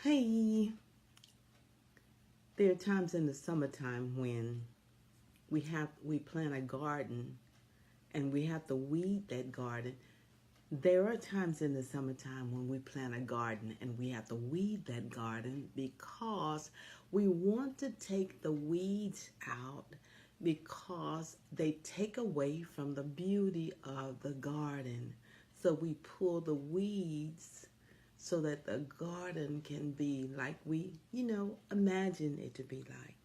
Hey, there are times in the summertime when we plant a garden and we have to weed that garden. There are times in the summertime when we plant a garden and we have to weed that garden because we want to take the weeds out because they take away from the beauty of the garden. So we pull the weeds so that the garden can be like we imagine it to be like.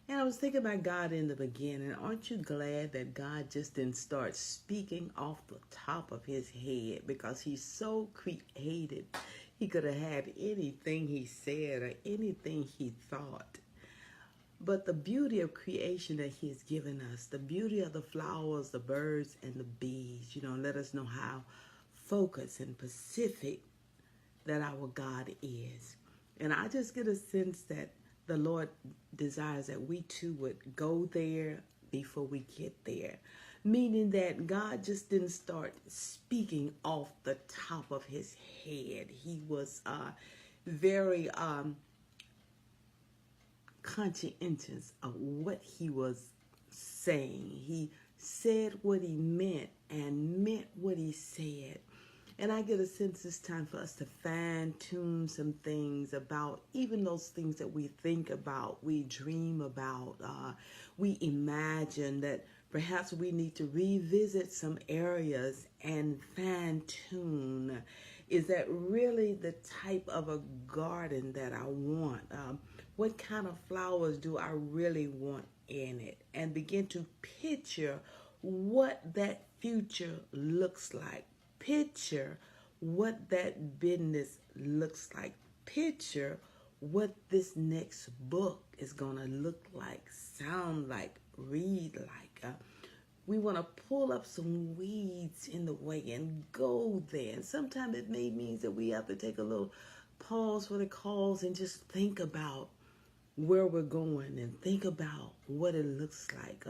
And I was thinking about God in the beginning. Aren't you glad that God just didn't start speaking off the top of his head because he's so creative? He could have had anything he said or anything he thought. But the beauty of creation that he has given us, the beauty of the flowers, the birds, and the bees, let us know how focused and pacific that our God is. And I just get a sense that the Lord desires that we too would go there before we get there. Meaning that God just didn't start speaking off the top of his head. He was very conscientious of what he was saying. He said what he meant and meant what he said. And I get a sense it's time for us to fine tune some things about even those things that we think about, we dream about, we imagine that perhaps we need to revisit some areas and fine tune. Is that really the type of a garden that I want? What kind of flowers do I really want in it? And begin to picture what that future looks like. Picture what that business looks like. Picture what this next book is going to look like, sound like, read like. We want to pull up some weeds in the way and go there. And sometimes it may mean that we have to take a little pause for the cause and just think about where we're going and think about what it looks like.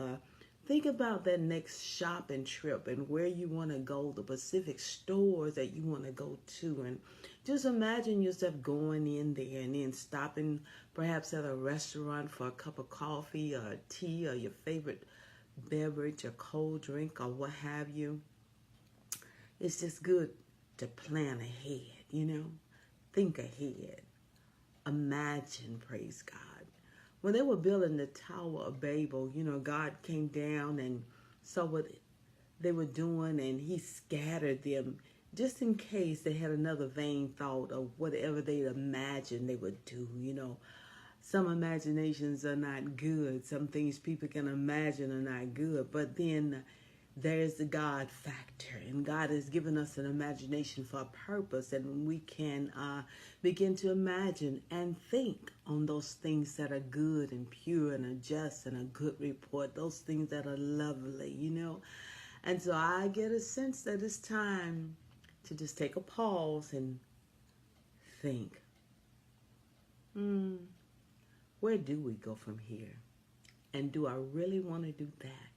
Think about that next shopping trip and where you want to go, the specific stores that you want to go to. And just imagine yourself going in there and then stopping perhaps at a restaurant for a cup of coffee or tea or your favorite beverage or cold drink or what have you. It's just good to plan ahead. Think ahead. Imagine, praise God. When they were building the Tower of Babel, God came down and saw what they were doing and he scattered them just in case they had another vain thought of whatever they imagined they would do. Some imaginations are not good. Some things people can imagine are not good. But then there's the God factor. And God has given us an imagination for a purpose. And we can begin to imagine and think on those things that are good and pure and are just and a good report. Those things that are lovely. And so I get a sense that it's time to just take a pause and think. Where do we go from here? And do I really want to do that?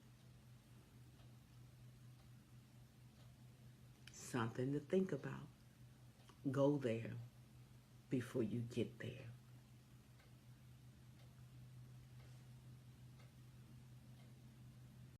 Something to think about. Go there before you get there.